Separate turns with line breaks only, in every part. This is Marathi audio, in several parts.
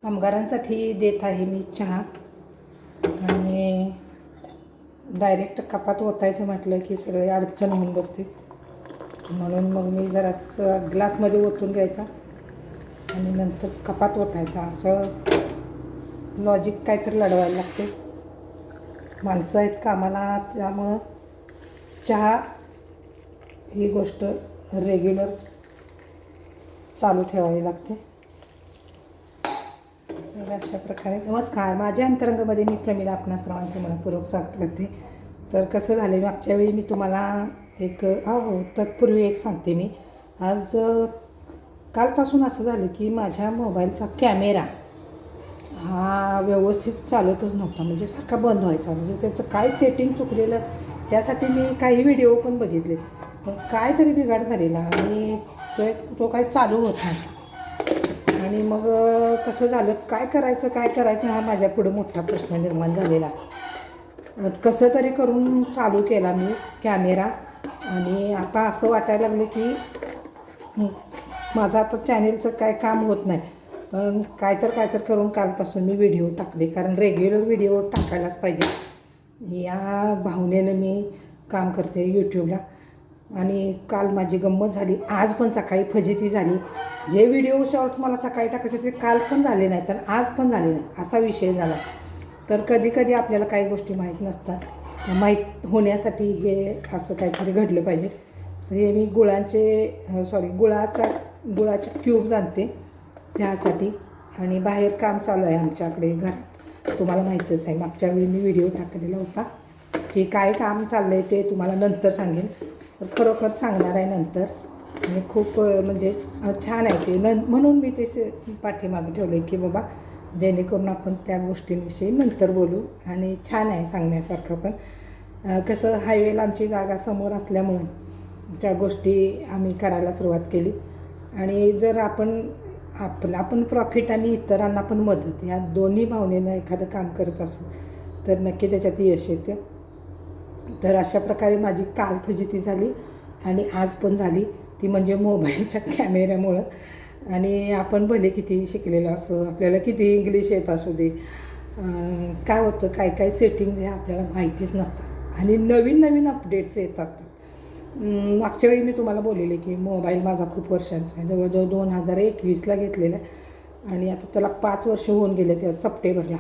कामगारांसाठी देत आहे मी चहा. आणि डायरेक्ट कपात ओतायचं म्हटलं की सगळे अडचण होऊन बसते, म्हणून मग मी जरासं ग्लासमध्ये ओतून घ्यायचा आणि नंतर कपात ओतायचा. असं लॉजिक काहीतरी लढवायला लागते. माणसं आहेत कामाला, त्यामुळं चहा ही गोष्ट रेग्युलर चालू ठेवावी लागते. अशा प्रकारे नमस्कार, माझ्या अंतरंगामध्ये मी प्रमिला आपणा सर्वांचं मनपूर्वक स्वागत करते. तर कसं झालं, मागच्या वेळी मी तुम्हाला एक तत्पूर्वी एक सांगते. मी आज कालपासून असं झालं की माझ्या मोबाईलचा कॅमेरा हा व्यवस्थित चालतच नव्हता, म्हणजे सारखा बंद व्हायचा. म्हणजे त्याचं काय सेटिंग चुकलेलं, त्यासाठी मी काही व्हिडिओ पण बघितले, पण काय तरी बिघाड झालेला आणि तो काय चालू होत नाही. आणि मग कसं झालं, काय करायचं हा माझ्या पुढं मोठा प्रश्न निर्माण झालेला. कसं तरी करून चालू केला मी कॅमेरा, आणि आता असं वाटायला लागलं की माझं आता चॅनेलचं काय काम होत नाही. पण काय तर करून कालपासून मी व्हिडिओ टाकले, कारण रेग्युलर व्हिडिओ टाकायलाच पाहिजे या भावनेनं मी काम करते यूट्यूबला. आणि काल माझी गंमत झाली, आज पण सकाळी फजिती झाली. जे व्हिडिओ शॉर्ट्स मला सकाळी टाकायचे होते काल पण झाले नाहीत आणि आज पण झाले नाही, असा विषय झाला. तर कधी आपल्याला काही गोष्टी माहीत नसतात, माहीत होण्यासाठी हे असं काहीतरी घडलं पाहिजे. तर हे मी गुळाचे क्यूब्स आणते चहासाठी, आणि बाहेर काम चालू आहे आमच्याकडे घरात. तुम्हाला माहीतच आहे, मागच्या वेळी मी व्हिडिओ टाकलेला होता की काय काम चाललं आहे ते तुम्हाला नंतर सांगेन. तर खरोखर सांगणार आहे नंतर. आणि खूप म्हणजे छान आहे ते, म्हणून मी ते पाठीमागं ठेवलं आहे की बाबा जेणेकरून आपण त्या गोष्टींविषयी नंतर बोलू. आणि छान आहे सांगण्यासारखं. पण कसं हायवेला आमची जागा समोर असल्यामुळं त्या गोष्टी आम्ही करायला सुरुवात केली. आणि जर आपण प्रॉफिट आणि इतरांना पण मदत, या दोन्ही भावनेनं एखादं काम करत असू तर नक्की त्याच्यात यश येतं. तर अशा प्रकारे माझी काल फजिती झाली आणि आज पण झाली, ती म्हणजे मोबाईलच्या कॅमेऱ्यामुळं. आणि आपण भले किती शिकलेलं असो, आपल्याला किती इंग्लिश येत असू दे, काय होतं काय सेटिंग्ज ह्या आपल्याला माहितीच नसतात आणि नवीन अपडेट्स येत असतात. मागच्या वेळी मी तुम्हाला बोललेले की मोबाईल माझा खूप वर्षांचा आहे, जवळजवळ 2021ला घेतलेला आहे आणि आता त्याला 5 वर्ष होऊन गेले त्या सप्टेंबरला.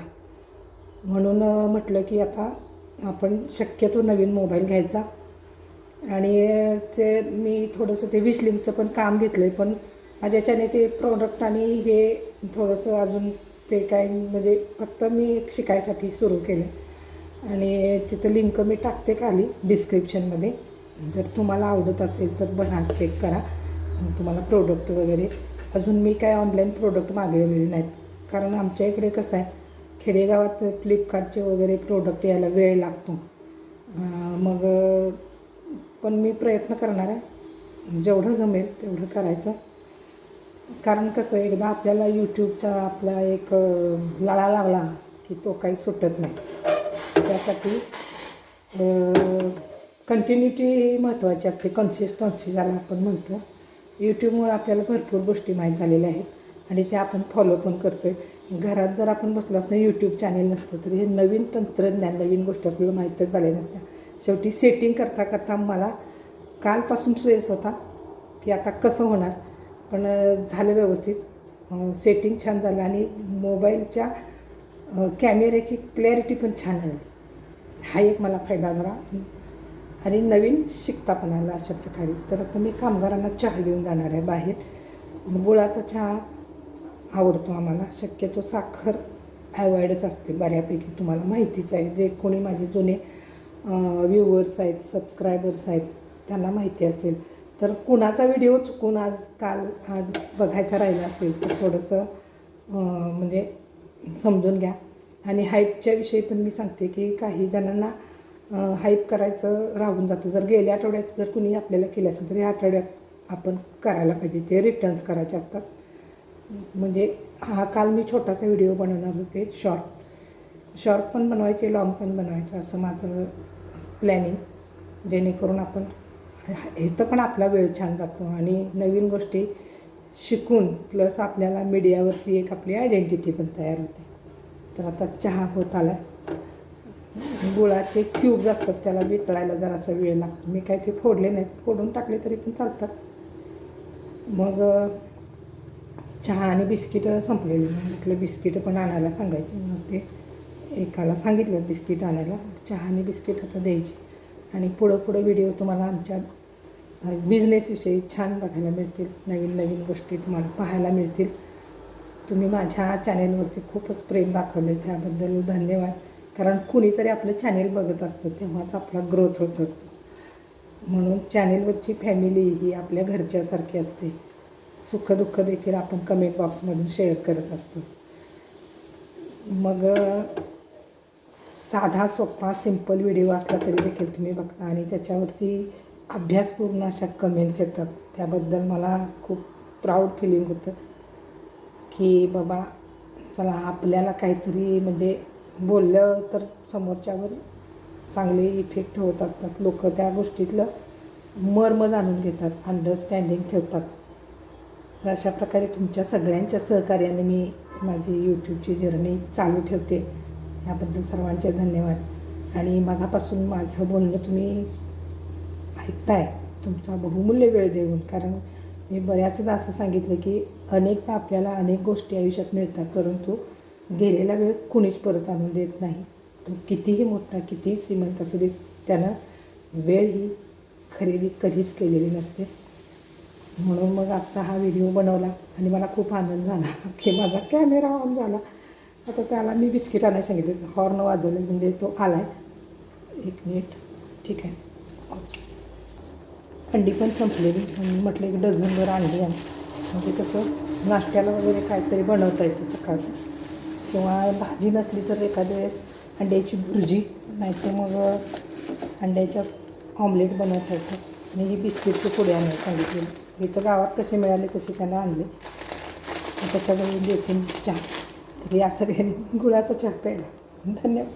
म्हणून म्हटलं की आता आपण शक्यतो नवीन मोबाईल घ्यायचा. आणि ते मी थोडंसं ते विशलिंगचं पण काम घेतलं आहे, पण माझ्याच्याने ते प्रोडक्ट आणि हे थोडंसं अजून ते काय म्हणजे फक्त मी शिकायसाठी सुरू केलं. आणि तिथं लिंक मी टाकते खाली डिस्क्रिप्शनमध्ये, जर तुम्हाला आवडत असेल तर बघा, चेक करा. तुम्हाला प्रोडक्ट वगैरे अजून मी काय ऑनलाईन प्रोडक्ट मागवलेले नाहीत, कारण आमच्या इकडे कसं आहे, खेडेगावात फ्लिपकार्टचे वगैरे प्रोडक्ट यायला वेळ लागतो. मग पण मी प्रयत्न करणार आहे, जेवढं जमेल तेवढं करायचं. कारण कसं, एकदा आपल्याला यूट्यूबचा आपला एक लळा लागला की तो काही सुटत नाही. त्यासाठी कंटिन्युटी महत्त्वाची असते, कन्सिस्टन्सी ज्याला आपण म्हणतो. यूट्यूबमुळे आपल्याला भरपूर गोष्टी माहीत झालेल्या आहेत आणि त्या आपण फॉलो पण करतो आहे. घरात जर आपण बसलो असतं, यूट्यूब चॅनेल नसतं, तर हे नवीन तंत्रज्ञान, नवीन गोष्टी आपल्याला माहीतच झाल्या नसत्या. शेवटी सेटिंग करता मला कालपासून स्ट्रेस होता की आता कसं होणार, पण झालं व्यवस्थित. सेटिंग छान झालं आणि मोबाईलच्या कॅमेऱ्याची क्लॅरिटी पण छान झाली, हा एक मला फायदा झाला. आणि नवीन शिकता पण आला अशा प्रकारे. तर आता मी कामगारांना चहा घेऊन जाणार आहे बाहेर. गुळाचा चहा आवडतो आम्हाला, शक्यतो साखर अवॉइडच असते बऱ्यापैकी, तुम्हाला माहितीच आहे. जे कोणी माझे जुने व्ह्यूवर्स आहेत, सबस्क्रायबर्स आहेत, त्यांना माहिती असेल. तर कुणाचा व्हिडिओ चुकून आज बघायचा राहिला असेल तर थोडंसं म्हणजे समजून घ्या. आणि हाईपच्या विषयी पण मी सांगते की काही जणांना हाईप करायचं राहून जातं. जर गेल्या आठवड्यात जर कुणी आपल्याला केलं असेल तर या आठवड्यात आपण करायला पाहिजे, ते रिटर्न्स करायचे असतात. म्हणजे काल मी छोटासा व्हिडिओ बनवणार होते, शॉर्ट पण बनवायचे, लॉंग पण बनवायचे, असं माझं प्लॅनिंग. जेणेकरून आपण इथं पण आपला वेळ छान जातो आणि नवीन गोष्टी शिकून प्लस आपल्याला मीडियावरती एक आपली आयडेंटिटी पण तयार होते. तर आता चहा होत आला. गुळाचे क्यूब्स असतात, त्याला वितळायला जरासा वेळ लागतो. मी काय ते फोडले नाहीत, फोडून टाकले तरी पण चालतात. मग चहा आणि बिस्किटं संपलेली. म्हटलं बिस्किटं पण आणायला सांगायची. मग ते एकाला सांगितलं बिस्किट आणायला. चहा आणि बिस्किट आता द्यायची. आणि पुढं व्हिडिओ तुम्हाला आमच्या बिझनेसविषयी छान बघायला मिळतील. नवीन नवीन गोष्टी तुम्हाला पाहायला मिळतील. तुम्ही माझ्या चॅनेलवरती खूपच प्रेम दाखवले, त्याबद्दल धन्यवाद. कारण कुणीतरी आपलं चॅनेल बघत असतं तेव्हाच आपला ग्रोथ होत असतो. म्हणून चॅनेलवरची फॅमिली ही आपल्या घरच्यासारखी असते. सुखदुःख देखील आपण कमेंट बॉक्समधून शेअर करत असतो. मग साधा सोपा सिंपल व्हिडिओ असला तरी देखील तुम्ही बघता आणि त्याच्यावरती अभ्यासपूर्ण अशा कमेंट्स येतात. त्याबद्दल मला खूप प्राऊड फिलिंग होतं की बाबा चला आपल्याला काहीतरी म्हणजे बोललं तर समोरच्यावर चांगले इफेक्ट होत असतात. लोक त्या गोष्टीतलं मर्म जाणून घेतात, अंडरस्टँडिंग ठेवतात. तर अशा प्रकारे तुमच्या सगळ्यांच्या सहकार्याने मी माझी यूट्यूबची जर्नी चालू ठेवते. याबद्दल सर्वांचे धन्यवाद. आणि मगापासून माझं बोलणं तुम्ही ऐकताय तुमचा बहुमूल्य वेळ देऊन. कारण मी बऱ्याचदा असं सांगितलं की अनेकदा आपल्याला अनेक गोष्टी आयुष्यात मिळतात, परंतु गेलेला वेळ कुणीच परत आणून देत नाही. तो कितीही मोठा कितीही श्रीमंत असू दे, त्यानं वेळ ही खरेदी कधीच केलेली नसते. म्हणून मग आजचा हा व्हिडिओ बनवला आणि मला खूप आनंद झाला की माझा कॅमेरा ऑन झाला. आता त्याला मी बिस्किट आणायला सांगितलं, हॉर्न वाजवले म्हणजे तो आला आहे. 1 मिनिट. ठीक आहे. अंडी पण संपलेली आणि म्हटलं एक डझनभर अंडी आण, म्हणजे कसं नाश्त्याला वगैरे काहीतरी बनवता येतं सकाळचं. किंवा भाजी नसली तर एखाद्या वेळेस अंड्याची भुर्जी, नाहीतर मग अंड्याच्या ऑमलेट बनवता येतं. आणि ही बिस्किटचे पुढे आणायला सांगितलेली. इथं गावात कसे मिळाले तसे त्यांना आणले. त्याच्याकडे देते चहा. तर या सगळ्यांनी गुळाचा चहा प्यायला. धन्यवाद.